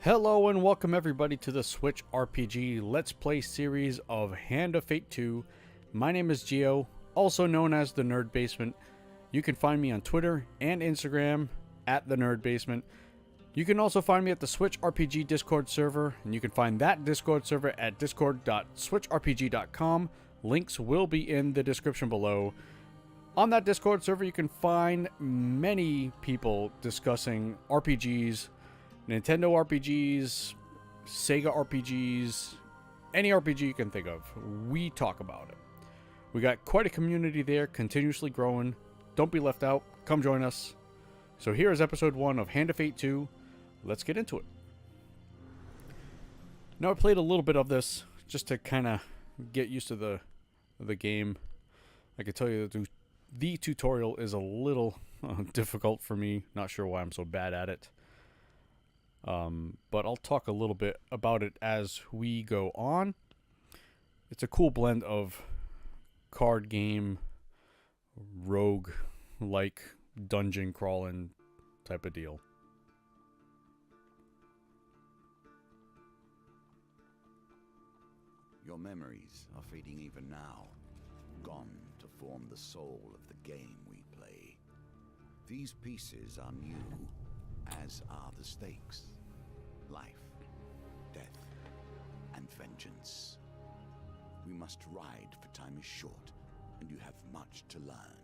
Hello and welcome everybody to the Switch RPG Let's Play series of Hand of Fate 2. My name is Gio, also known as The Nerd Basement. You can find me on Twitter and Instagram at The Nerd Basement. You can also find me at the Switch RPG Discord server, and you can find that Discord server at discord.switchrpg.com. Links will be in the description below. On that Discord server, you can find many people discussing RPGs, Nintendo RPGs, Sega RPGs, any RPG you can think of. We talk about it. We got quite a community there, continuously growing. Don't be left out. Come join us. So here is episode 1 of Hand of Fate 2. Let's get into it. Now I played a little bit of this just to kind of get used to the game. I can tell you that the tutorial is a little difficult for me. Not sure why I'm so bad at it. But I'll talk a little bit about it as we go on. It's a cool blend of card game, rogue-like, dungeon crawling type of deal. Your memories are fading even now, gone to form the soul of the game we play. These pieces are new, as are the stakes. Life, death, and vengeance. We must ride, for time is short, and you have much to learn.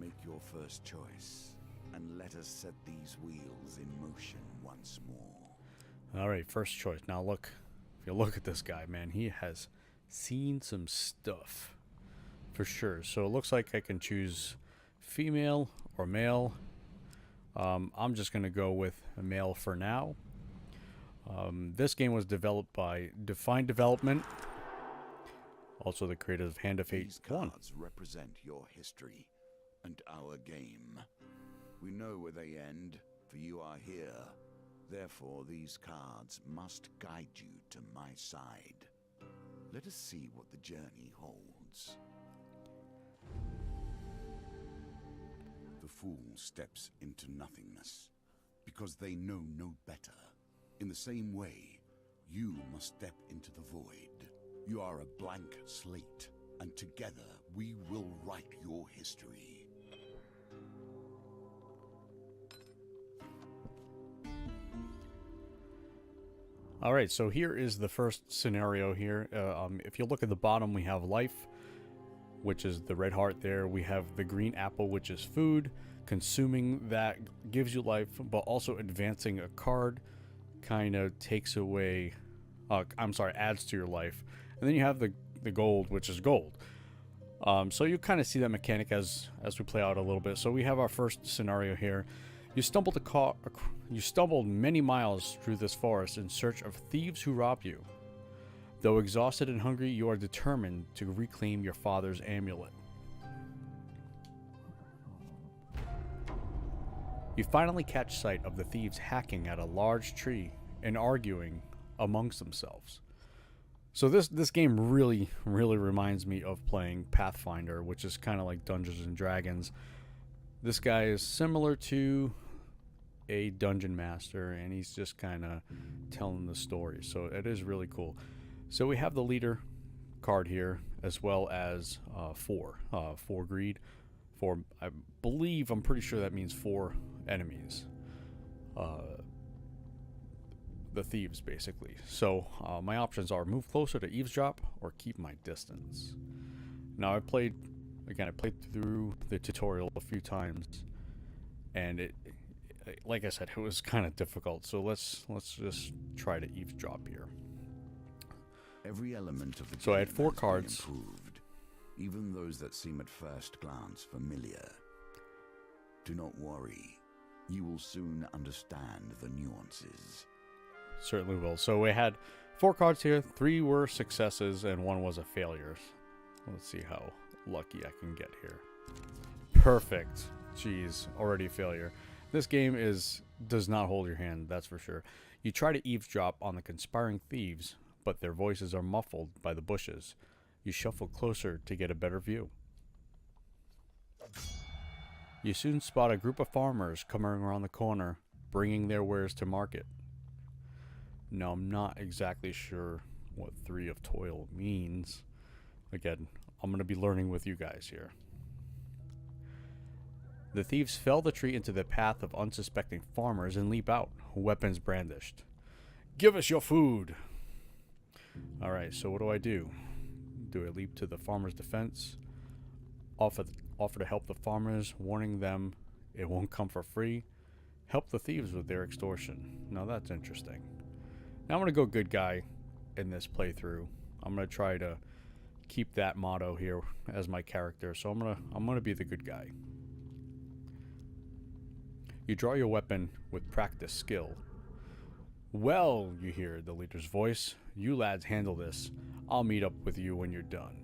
Make your first choice, and let us set these wheels in motion once more. Alright, first choice. Now look, if you look at this guy, man, he has seen some stuff. For sure. So it looks like I can choose female or male. I'm just going to go with a male for now. This game was developed by Defined Development, also the creators of Hand of Fate 1. These cards represent your history and our game. We know where they end, for you are here. Therefore, these cards must guide you to my side. Let us see what the journey holds. The fool steps into nothingness, because they know no better. In the same way, you must step into the void. You are a blank slate, and together we will write your history. Alright, so here is the first scenario here. If you look at the bottom, we have life, which is the red heart there. We have the green apple, which is food. Consuming that gives you life, but also advancing a card kind of takes away, adds to your life. And then you have the gold, which is gold. So you kind of see that mechanic as we play out a little bit. So we have our first scenario here. You stumbled many miles through this forest in search of thieves who rob you. Though exhausted and hungry, you are determined to reclaim your father's amulet. You finally catch sight of the thieves hacking at a large tree and arguing amongst themselves. So this game really reminds me of playing Pathfinder, which is kind of like Dungeons and Dragons. This guy is similar to a dungeon master, and he's just kind of telling the story. So it is really cool. So we have the leader card here, as well as 4 greed. I'm pretty sure that means 4 enemies. The thieves, basically. So my options are move closer to eavesdrop or keep my distance. Now I played through the tutorial a few times, and it like I said, it was kind of difficult. So let's just try to eavesdrop here. Every element of the So I had game 4 has been cards. improved, even those that seem at first glance familiar. Do not worry, you will soon understand the nuances. Certainly will. So we had 4 cards here. 3 were successes and 1 was a failure. Let's see how lucky I can get here. Perfect. Jeez, already a failure. This game does not hold your hand, that's for sure. You try to eavesdrop on the conspiring thieves, but their voices are muffled by the bushes. You shuffle closer to get a better view. You soon spot a group of farmers coming around the corner, bringing their wares to market. Now, I'm not exactly sure what 3 of toil means. Again, I'm going to be learning with you guys here. The thieves fell the tree into the path of unsuspecting farmers and leap out, weapons brandished. Give us your food! Alright, so what do? Do I leap to the farmer's defense? Offer to help the farmers, warning them it won't come for free? Help the thieves with their extortion. Now that's interesting. Now I'm going to go good guy in this playthrough. I'm going to try to keep that motto here as my character. So I'm going to be the good guy. You draw your weapon with practice skill. Well, you hear the leader's voice. You lads handle this. I'll meet up with you when you're done.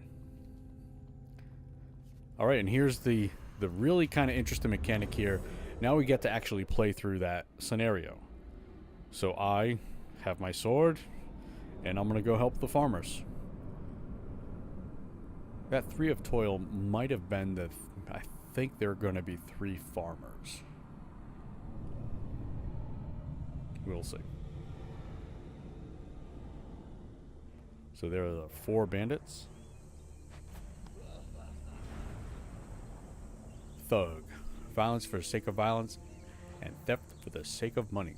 Alright, and here's the really kind of interesting mechanic here. Now we get to actually play through that scenario. So I have my sword, and I'm going to go help the farmers. That 3 of toil might have been the... I think there are going to be 3 farmers. We'll see. So there are the 4 bandits. Thug. Violence for the sake of violence, and theft for the sake of money.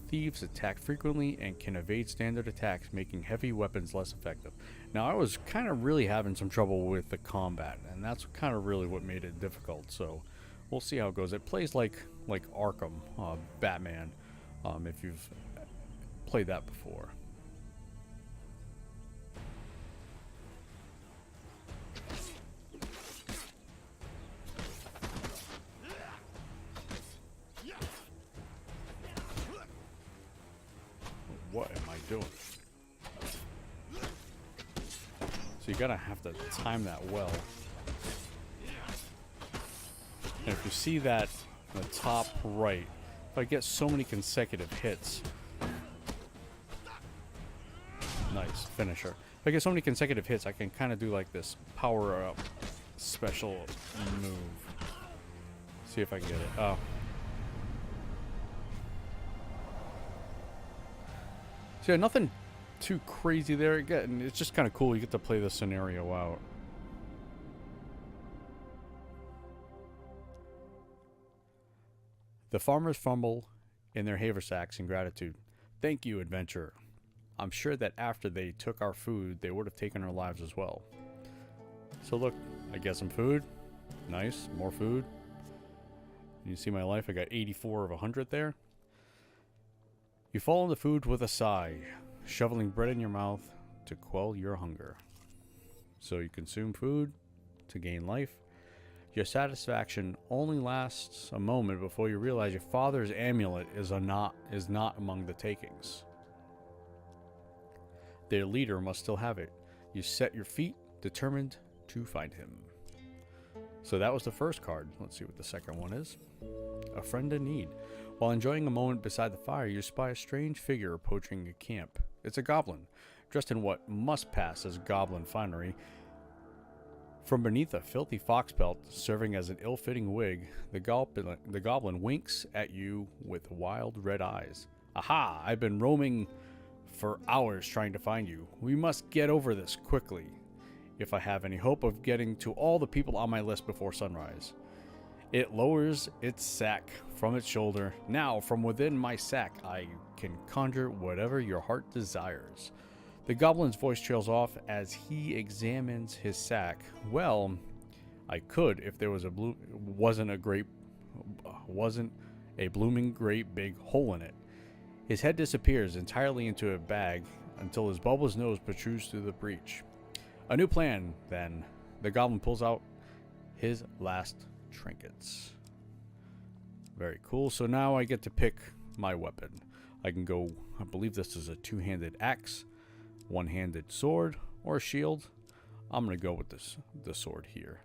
Thieves attack frequently and can evade standard attacks, making heavy weapons less effective. Now, I was kind of really having some trouble with the combat, and that's kind of really what made it difficult. So we'll see how it goes. It plays like Arkham, Batman, if you've played that before. What am I doing? So you gotta have to time that well. And if you see that in the top right, if I get so many consecutive hits, nice finisher. If I get so many consecutive hits, I can kind of do like this power up special move. See if I can get it. Oh. So yeah, nothing too crazy there. Again, it's just kind of cool. You get to play the scenario out. The farmers fumble in their haversacks in gratitude. Thank you, adventurer. I'm sure that after they took our food, they would have taken our lives as well. So look, I get some food. Nice, more food. You see my life? I got 84 of 100 there. You fall on the food with a sigh, shoveling bread in your mouth to quell your hunger. So you consume food to gain life. Your satisfaction only lasts a moment before you realize your father's amulet is not among the takings. Their leader must still have it. You set your feet, determined to find him. So that was the first card. Let's see what the second one is. A friend in need. While enjoying a moment beside the fire, you spy a strange figure approaching a camp. It's a goblin, dressed in what must pass as goblin finery. From beneath a filthy fox pelt, serving as an ill-fitting wig, the goblin winks at you with wild red eyes. Aha! I've been roaming for hours trying to find you. We must get over this quickly, if I have any hope of getting to all the people on my list before sunrise. It lowers its sack from its shoulder. Now, from within my sack, I can conjure whatever your heart desires. The goblin's voice trails off as he examines his sack. Well, I could if there was wasn't a blooming great big hole in it. His head disappears entirely into a bag until his bulbous nose protrudes through the breach. A new plan, then. The goblin pulls out his last trinkets. Very cool. So now I get to pick my weapon. I can go, I believe this is a two-handed axe, one-handed sword, or a shield. I'm going to go with the sword here.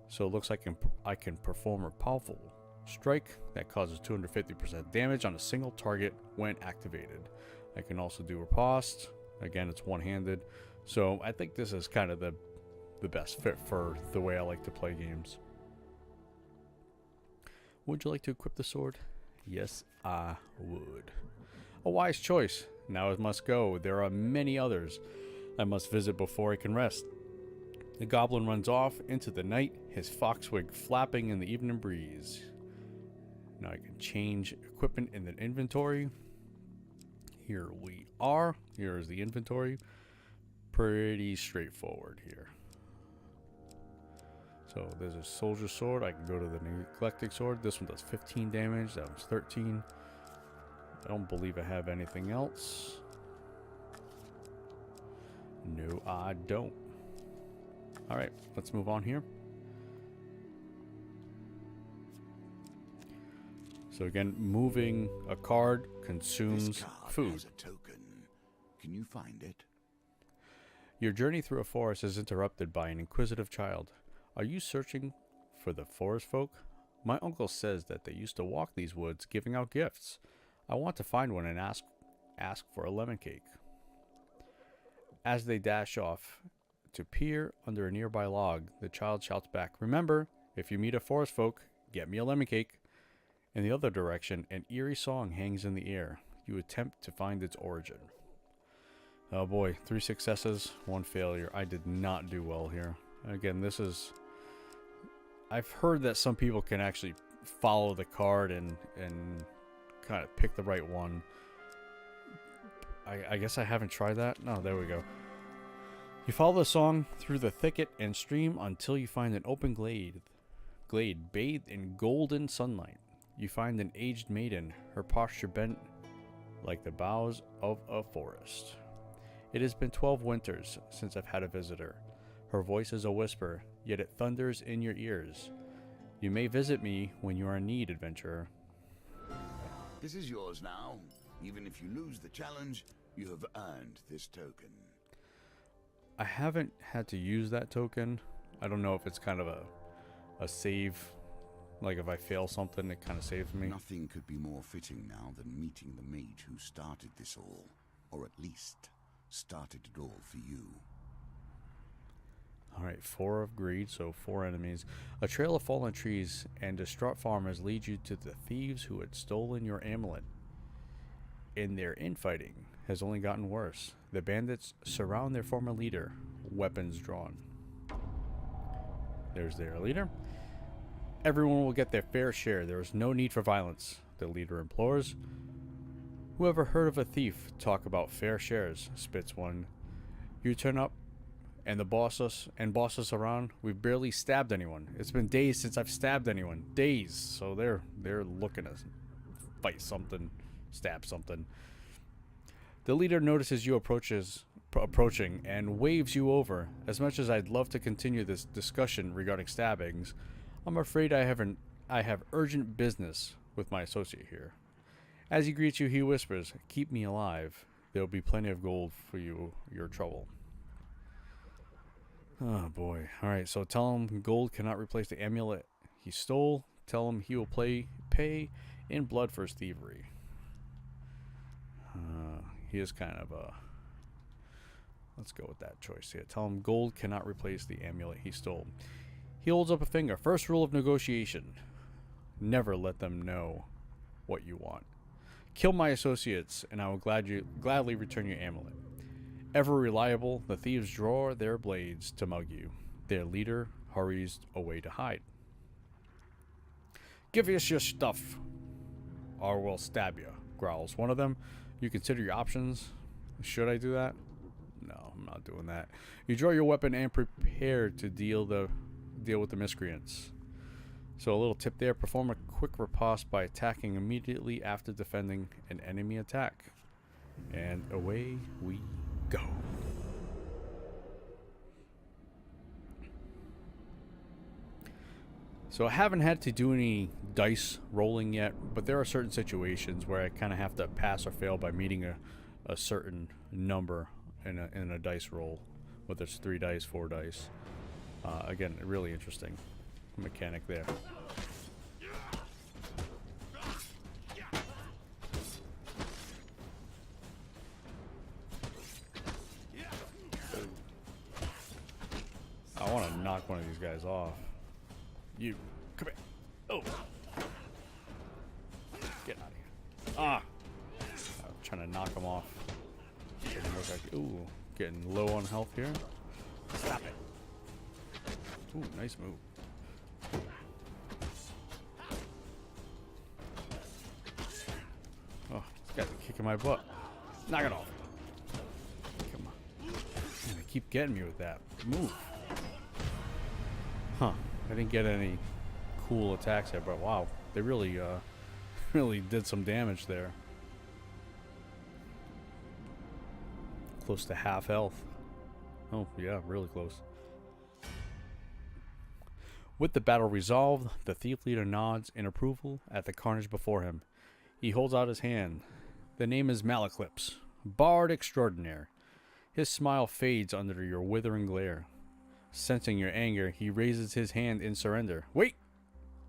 So it looks like I can perform a powerful strike that causes 250% damage on a single target when activated. I can also do riposte. Again, it's one-handed. So I think this is kind of the best fit for the way I like to play games. Would you like to equip the sword? Yes, I would. A wise choice. Now I must go. There are many others I must visit before I can rest. The goblin runs off into the night, his foxwig flapping in the evening breeze. Now I can change equipment in the inventory. Here we are. Here is the inventory. Pretty straightforward here. So there's a soldier sword. I can go to the neglecting sword. This one does 15 damage. That one's 13. I don't believe I have anything else. No, I don't. Alright, let's move on here. So again, moving a card consumes This card food. has a token. Can you find it? Your journey through a forest is interrupted by an inquisitive child. Are you searching for the forest folk? My uncle says that they used to walk these woods giving out gifts. I want to find one and ask for a lemon cake. As they dash off to peer under a nearby log, the child shouts back, "Remember, if you meet a forest folk, get me a lemon cake." In the other direction, an eerie song hangs in the air. You attempt to find its origin. Oh boy, 3 successes, 1 failure. I did not do well here. Again, this is... I've heard that some people can actually follow the card and kind of pick the right one. I guess I haven't tried that. No, there we go. You follow the song through the thicket and stream until you find an open glade bathed in golden sunlight. You find an aged maiden, her posture bent like the boughs of a forest. It has been 12 winters since I've had a visitor. Her voice is a whisper, yet it thunders in your ears. You may visit me when you are in need, adventurer. This is yours now. Even if you lose the challenge, you have earned this token. I haven't had to use that token. I don't know if it's kind of a save. Like if I fail something, it kind of saves me. Nothing could be more fitting now than meeting the mage who started this all. Or at least, started it all for you. Alright, 4 of greed, so 4 enemies. A trail of fallen trees and distraught farmers lead you to the thieves who had stolen your amulet. And their infighting has only gotten worse. The bandits surround their former leader, weapons drawn. There's their leader. Everyone will get their fair share. There is no need for violence, the leader implores. Whoever heard of a thief talk about fair shares, spits one. You turn up and boss us around. We've barely stabbed anyone. It's been days since I've stabbed anyone. Days. So they're looking to fight something, stab something. The leader notices you approaching and waves you over. As much as I'd love to continue this discussion regarding stabbings, I'm afraid I have urgent business with my associate here. As he greets you, he whispers, "Keep me alive. There'll be plenty of gold for your trouble." Oh boy. Alright, so tell him gold cannot replace the amulet he stole. Tell him he will pay in blood for his thievery. He is kind of a... Let's go with that choice here. Tell him gold cannot replace the amulet he stole. He holds up a finger. First rule of negotiation. Never let them know what you want. Kill my associates, and I will gladly return your amulet. Ever reliable, the thieves draw their blades to mug you. Their leader hurries away to hide. "Give us your stuff, or we'll stab you," growls one of them. You consider your options. Should I do that? No, I'm not doing that. You draw your weapon and prepare to deal with the miscreants. So a little tip there, perform a quick riposte by attacking immediately after defending an enemy attack. And away we go. So I haven't had to do any dice rolling yet, but there are certain situations where I kind of have to pass or fail by meeting a certain number in a dice roll, whether it's 3 dice, 4 dice. Again, really interesting mechanic there. I want to knock one of these guys off. You, come here. Oh. Get out of here. Ah. trying to knock him off. Doesn't look like, ooh, getting low on health here. Stop it. Ooh, nice move. Oh, this guy's kicking my butt. Knock it off. Come on. Man, they keep getting me with that. Move. Huh. I didn't get any cool attacks there, but wow. They really, really did some damage there. Close to half health. Oh, yeah, really close. With the battle resolved, the thief leader nods in approval at the carnage before him. He holds out his hand. The name is MacLeod, Bard Extraordinaire. His smile fades under your withering glare. Sensing your anger, he raises his hand in surrender. Wait!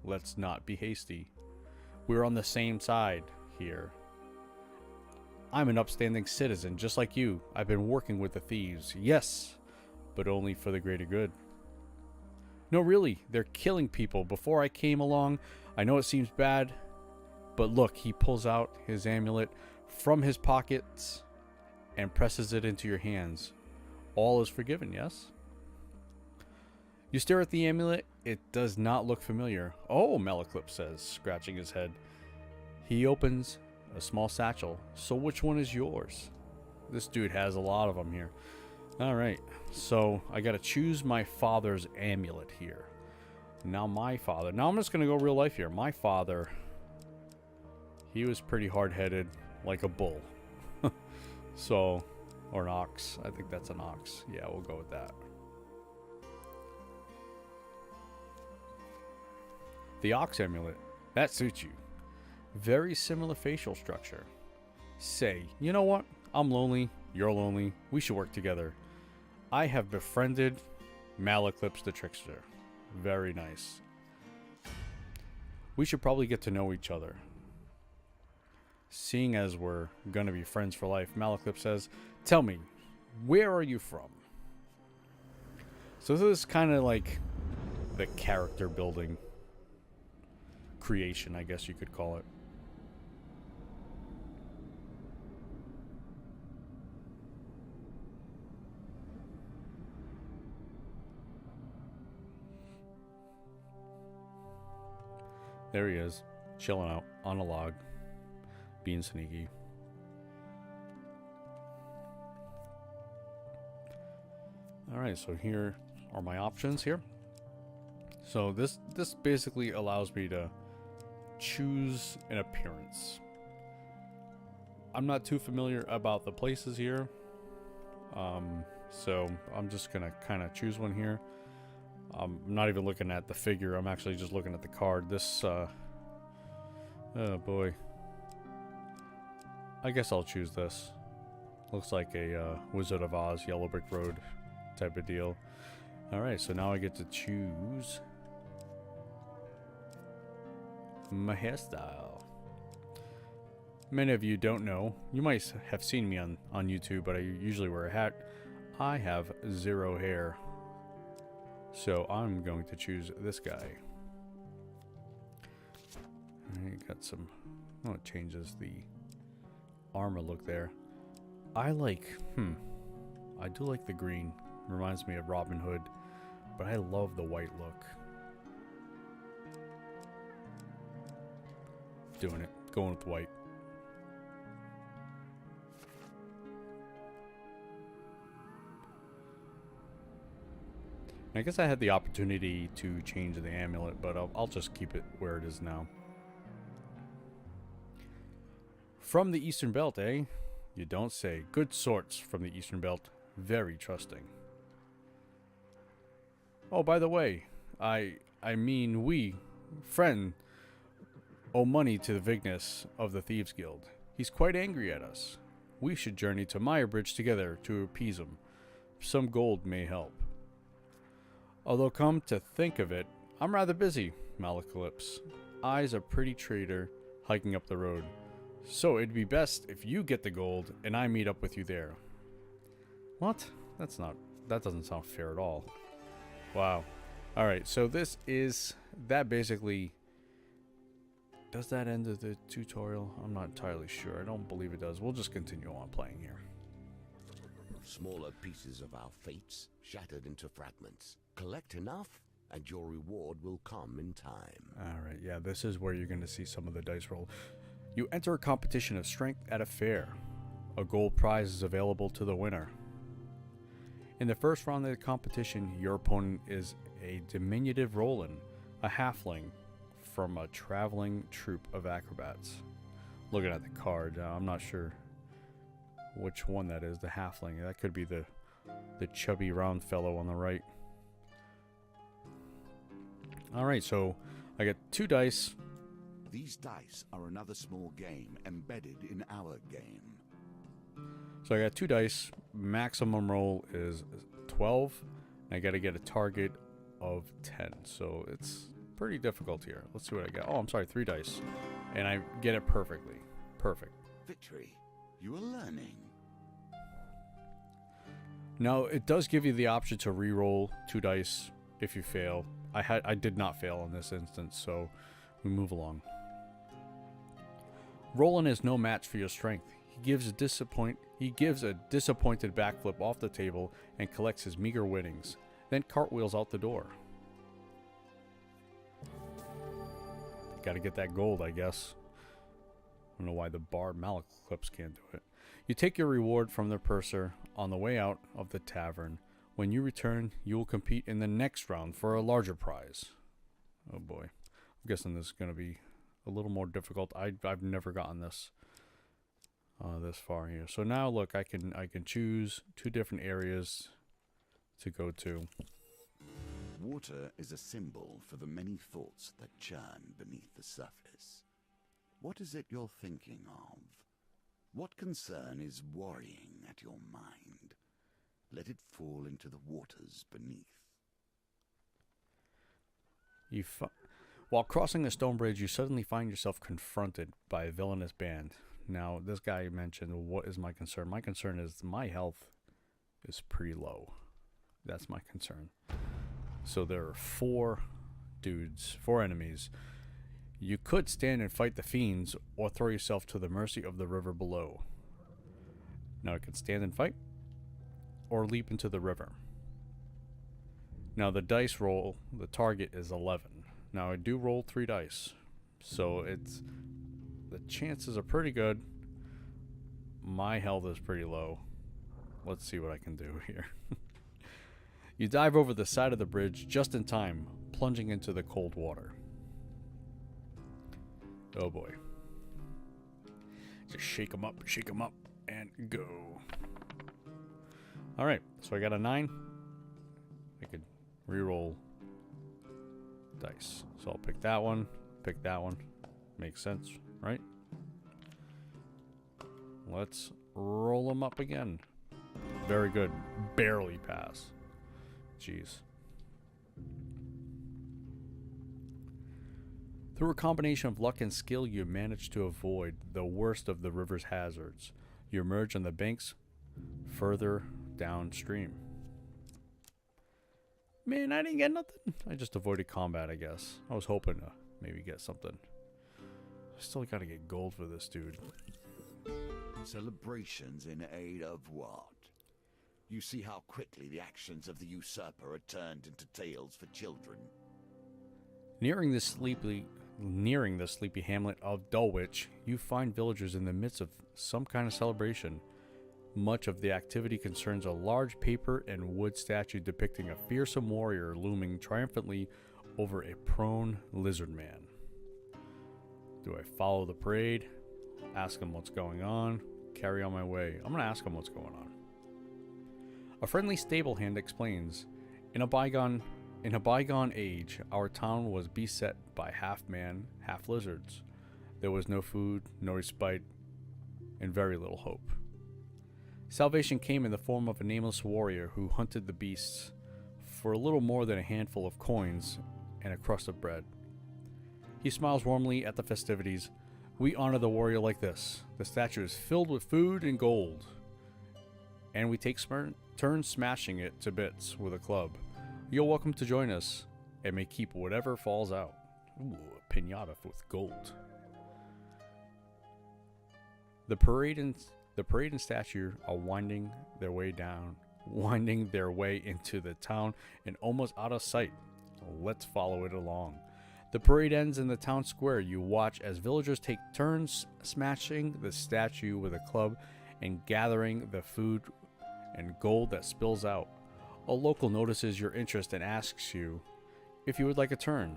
Let's not be hasty. We're on the same side here. I'm an upstanding citizen, just like you. I've been working with the thieves. Yes, but only for the greater good. No, really, they're killing people. Before I came along, I know it seems bad, but look, he pulls out his amulet from his pockets and presses it into your hands. All is forgiven, yes? You stare at the amulet. It does not look familiar. Oh, MacLeod says, scratching his head. He opens a small satchel. So which one is yours? This dude has a lot of them here. Alright, so I gotta choose my father's amulet here. Now my father. Now I'm just gonna go real life here. My father, he was pretty hard-headed, like a bull. So, or an ox. I think that's an ox. Yeah, we'll go with that. The ox amulet. That suits you. Very similar facial structure. Say, you know what? I'm lonely. You're lonely. We should work together. I have befriended MacLeod the trickster. Very nice. We should probably get to know each other. Seeing as we're gonna be friends for life, MacLeod says, tell me, where are you from? So this is kind of like the character building creation, I guess you could call it. There he is, chilling out on a log, being sneaky. Alright, so here are my options here. So this basically allows me to choose an appearance. I'm not too familiar about the places here. So I'm just gonna kind of choose one here. I'm not even looking at the figure. I'm actually just looking at the card. This, oh boy. I guess I'll choose this. Looks like a Wizard of Oz, Yellow Brick Road type of deal. Alright, so now I get to choose my hairstyle. Many of you don't know. You might have seen me on YouTube, but I usually wear a hat. I have zero hair. So I'm going to choose this guy. Alright, got some... Oh, it changes the armor look there. I like... I do like the green. Reminds me of Robin Hood. But I love the white look. Doing it. Going with white. I guess I had the opportunity to change the amulet, but I'll just keep it where it is now. From the Eastern Belt, eh? You don't say. Good sorts from the Eastern Belt. Very trusting. Oh, by the way, I mean we, friend, owe money to the Vignus of the Thieves Guild. He's quite angry at us. We should journey to Meyerbridge together to appease him. Some gold may help. Although come to think of it, I'm rather busy, MacLeod. I's a pretty trader hiking up the road. So it'd be best if you get the gold and I meet up with you there. What? That doesn't sound fair at all. Wow. Alright, so that basically Does that end of the tutorial? I'm not entirely sure. I don't believe it does. We'll just continue on playing here. Smaller pieces of our fates shattered into fragments. Collect enough, and your reward will come in time. Alright, yeah, this is where you're going to see some of the dice roll. You enter a competition of strength at a fair. A gold prize is available to the winner. In the first round of the competition, your opponent is a diminutive Roland, a halfling from a traveling troupe of acrobats. Looking at the card, I'm not sure which one that is, the halfling. That could be the chubby round fellow on the right. Alright, so I got 2 dice. These dice are another small game embedded in our game. So I got 2 dice. Maximum roll is 12. And I got to get a target of 10. So it's pretty difficult here. Let's see what I got. Oh, I'm sorry, 3 dice. And I get it perfectly. Perfect. Victory. You are learning. Now, it does give you the option to re-roll 2 dice if you fail. I did not fail in this instance, so we move along. Roland is no match for your strength. He gives a disappointed backflip off the table and collects his meager winnings, then cartwheels out the door. Got to get that gold, I guess. I don't know why the bard MacLeod can't do it. You take your reward from the purser on the way out of the tavern. When you return, you will compete in the next round for a larger prize. Oh boy. I'm guessing this is going to be a little more difficult. I've never gotten this this far here. So now look, I can choose 2 different areas to go to. Water is a symbol for the many thoughts that churn beneath the surface. What is it you're thinking of? What concern is worrying at your mind? Let it fall into the waters beneath. While crossing a stone bridge, you suddenly find yourself confronted by a villainous band. Now, this guy mentioned, what is my concern? My concern is my health is pretty low. That's my concern. So there are 4 dudes, 4 enemies. You could stand and fight the fiends, or throw yourself to the mercy of the river below. Now, I can stand and fight, or leap into the river. Now, the dice roll, the target is 11. Now, I do roll 3 dice, so the chances are pretty good. My health is pretty low. Let's see what I can do here. You dive over the side of the bridge just in time, plunging into the cold water. Oh boy. Just shake them up, and go. Alright, so I got a 9. I could reroll dice. So I'll pick that one, Makes sense, right? Let's roll them up again. Very good. Barely pass. Jeez. Through a combination of luck and skill, you manage to avoid the worst of the river's hazards. You emerge on the banks further downstream. Man, I didn't get nothing. I just avoided combat, I guess. I was hoping to maybe get something. I still gotta get gold for this dude. Celebrations in aid of what? You see how quickly the actions of the usurper are turned into tales for children. Nearing the sleepy hamlet of Dulwich, you find villagers in the midst of some kind of celebration. Much of the activity concerns a large paper and wood statue depicting a fearsome warrior looming triumphantly over a prone lizard man. Do I follow the parade? Ask him what's going on? Carry on my way? I'm going to ask him what's going on. A friendly stable hand explains, In a bygone age, our town was beset by half-man, half-lizards. There was no food, no respite, and very little hope. Salvation came in the form of a nameless warrior who hunted the beasts for a little more than a handful of coins and a crust of bread. He smiles warmly at the festivities. We honor the warrior like this. The statue is filled with food and gold, and we take turns smashing it to bits with a club. You're welcome to join us, and may keep whatever falls out. Ooh, a piñata with gold. The parade and statue are winding their way into the town and almost out of sight. Let's follow it along. The parade ends in the town square. You watch as villagers take turns smashing the statue with a club and gathering the food and gold that spills out. A local notices your interest and asks you if you would like a turn.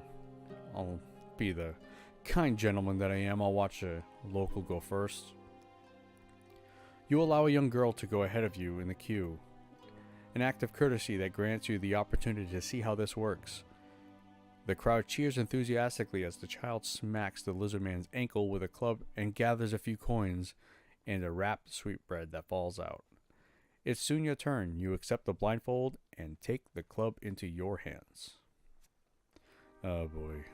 I'll be the kind gentleman that I am. I'll watch a local go first. You allow a young girl to go ahead of you in the queue, an act of courtesy that grants you the opportunity to see how this works. The crowd cheers enthusiastically as the child smacks the lizard man's ankle with a club and gathers a few coins and a wrapped sweetbread that falls out. It's soon your turn. You accept the blindfold and take the club into your hands. Oh boy.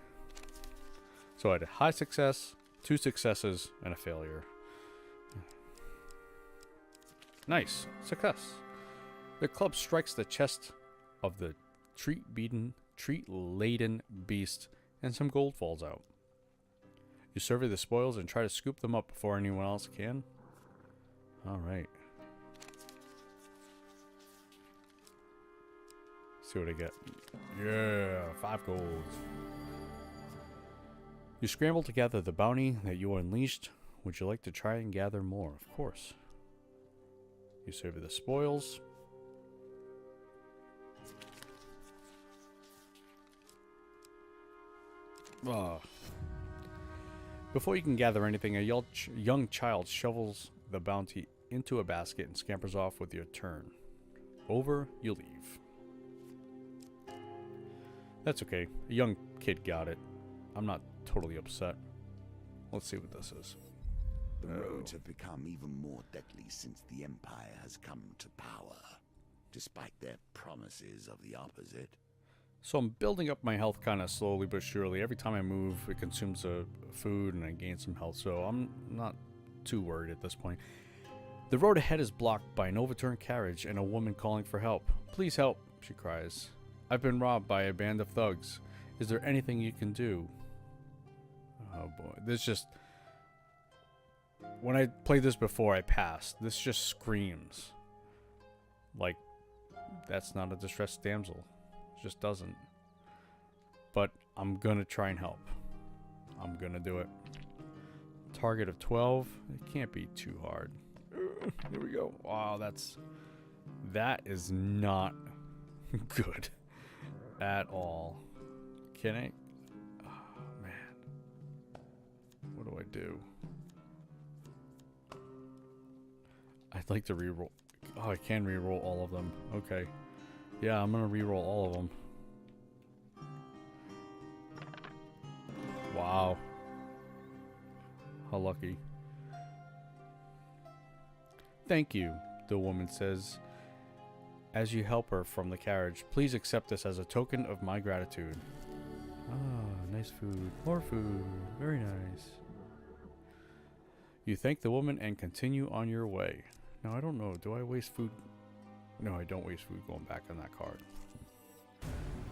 So I had a high success, 2 successes, and a failure. Nice. Success. The club strikes the chest of the treat-laden beast, and some gold falls out. You survey the spoils and try to scoop them up before anyone else can. Alright. See what I get. Yeah, 5 golds. You scramble to gather the bounty that you unleashed. Would you like to try and gather more? Of course. You survey the spoils. Before you can gather anything, a young child shovels the bounty into a basket and scampers off with your turn. Over, you leave. That's okay. A young kid got it. I'm not totally upset. Let's see what this is. The roads have become even more deadly since the Empire has come to power, despite their promises of the opposite. So I'm building up my health kind of slowly but surely. Every time I move, it consumes food and I gain some health, so I'm not too worried at this point. The road ahead is blocked by an overturned carriage and a woman calling for help. Please help, she cries. I've been robbed by a band of thugs. Is there anything you can do? Oh boy, this just... When I played this before, I passed. This just screams. Like, that's not a distressed damsel. It just doesn't. But I'm gonna try and help. I'm gonna do it. Target of 12. It can't be too hard. Here we go. Wow, that is not good at all. Can I? Oh, man. What do I do? I'd like to reroll. Oh, I can reroll all of them. Okay. Yeah, I'm gonna reroll all of them. Wow. How lucky. Thank you, the woman says, as you help her from the carriage. Please accept this as a token of my gratitude. Ah, nice food. More food. Very nice. You thank the woman and continue on your way. Now, I don't know. Do I waste food? No, I don't waste food going back on that card.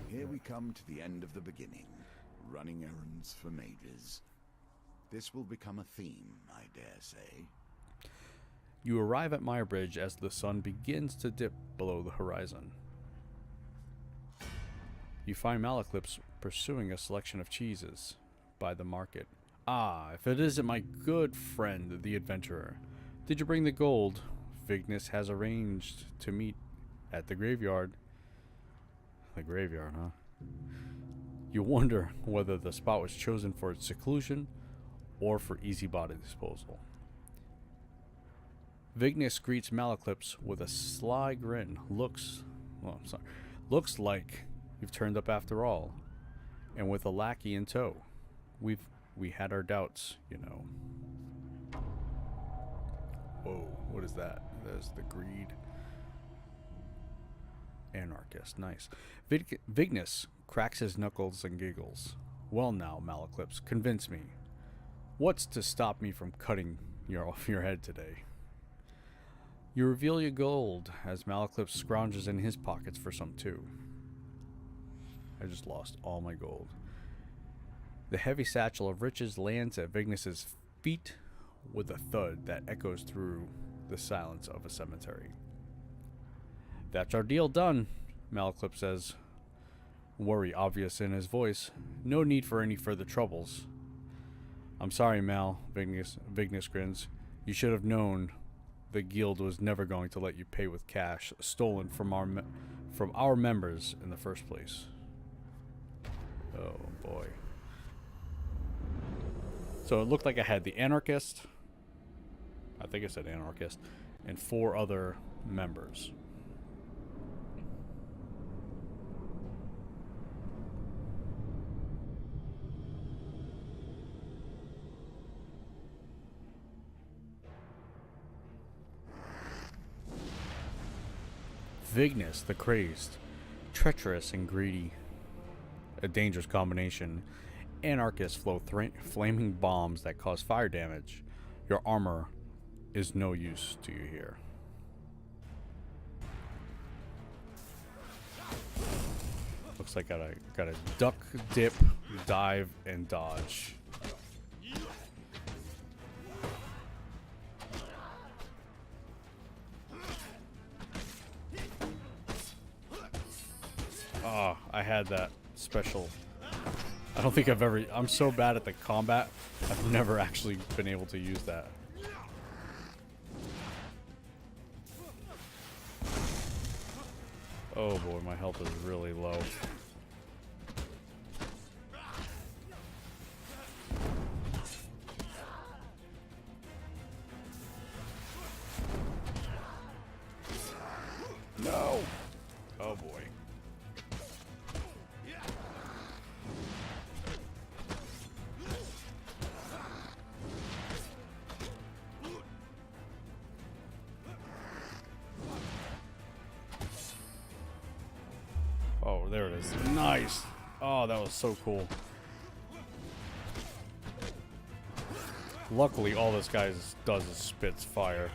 Here we come to the end of the beginning. Running errands for mages. This will become a theme, I dare say. You arrive at Myrebridge as the sun begins to dip below the horizon. You find Malaclips pursuing a selection of cheeses by the market. Ah, if it isn't my good friend, the adventurer. Did you bring the gold? Vignis has arranged to meet at the graveyard. The graveyard, huh? You wonder whether the spot was chosen for its seclusion or for easy body disposal. Vignis greets Malaclips with a sly grin. Looks like you've turned up after all, and with a lackey in tow. We had our doubts, you know. Whoa, what is that? There's the greed. Anarchist, nice. Vignis cracks his knuckles and giggles. Well now, Malaclips, convince me. What's to stop me from cutting off your head today? You reveal your gold as Malaclips scrounges in his pockets for some too. I just lost all my gold. The heavy satchel of riches lands at Vignis's feet with a thud that echoes through the silence of a cemetery. "That's our deal done," MacLeod says, worry obvious in his voice. "No need for any further troubles." "I'm sorry, Mal," Vignis grins. "You should have known the guild was never going to let you pay with cash stolen from our members in the first place." Oh boy. So it looked like I had the anarchist, I think I said anarchist, and 4 other members. Vignis, the crazed, treacherous and greedy. A dangerous combination. Anarchists flow flaming bombs that cause fire damage. Your armor is no use to you here. Looks like gotta duck, dip, dive, and dodge. Oh, I had that special. I don't think I'm so bad at the combat, I've never actually been able to use that. Oh boy, my health is really low. No! Oh boy. Oh, there it is. Nice. Oh, that was so cool. Luckily, all this guy does is spits fire.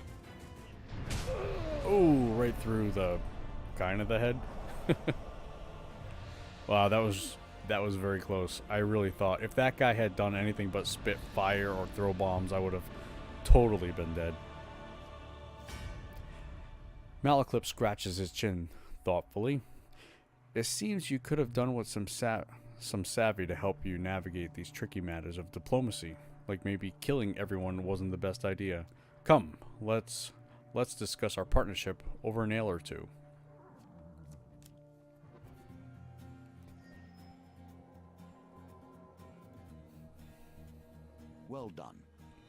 Oh, right through the kind of the head. Wow, that was very close. I really thought if that guy had done anything but spit fire or throw bombs, I would have totally been dead. MacLeod scratches his chin thoughtfully. "It seems you could have done with some savvy to help you navigate these tricky matters of diplomacy. Like maybe killing everyone wasn't the best idea. Come, let's discuss our partnership over an ale or two." Well done.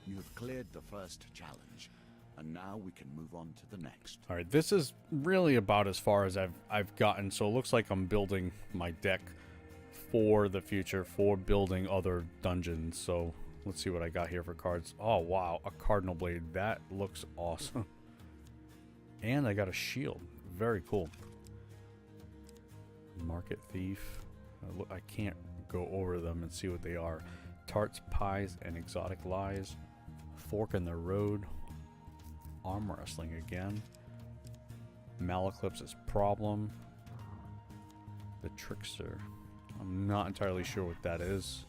You have cleared the first challenge, and now we can move on to the next. All right, this is really about as far as I've gotten. So it looks like I'm building my deck for the future, for building other dungeons. So let's see what I got here for cards. Oh wow, a Cardinal Blade. That looks awesome. And I got a shield. Very cool. Market Thief. I can't go over them and see what they are. Tarts, Pies, and Exotic Lies. Fork in the Road. Arm Wrestling again. MacLeod's Problem. The Trickster. I'm not entirely sure what that is.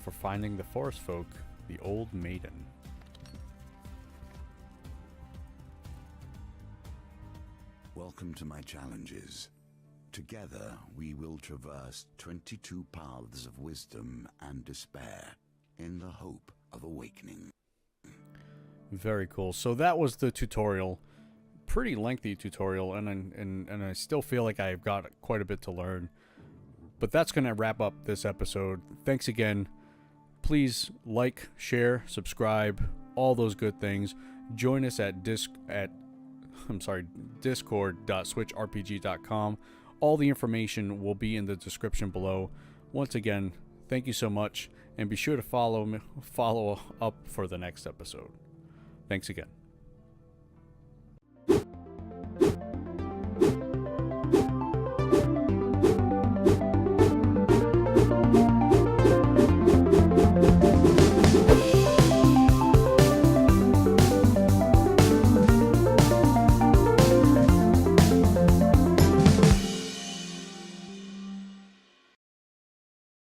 For Finding the Forest Folk. The Old Maiden. Welcome to my challenges. Together, we will traverse 22 paths of wisdom and despair in the hope of awakening. Very cool. So that was the tutorial. Pretty lengthy tutorial, and I still feel like I've got quite a bit to learn. But that's going to wrap up this episode. Thanks again. Please like, share, subscribe, all those good things. Join us at discord.switchrpg.com. All the information will be in the description below. Once again, thank you so much, and be sure to follow up for the next episode. Thanks again.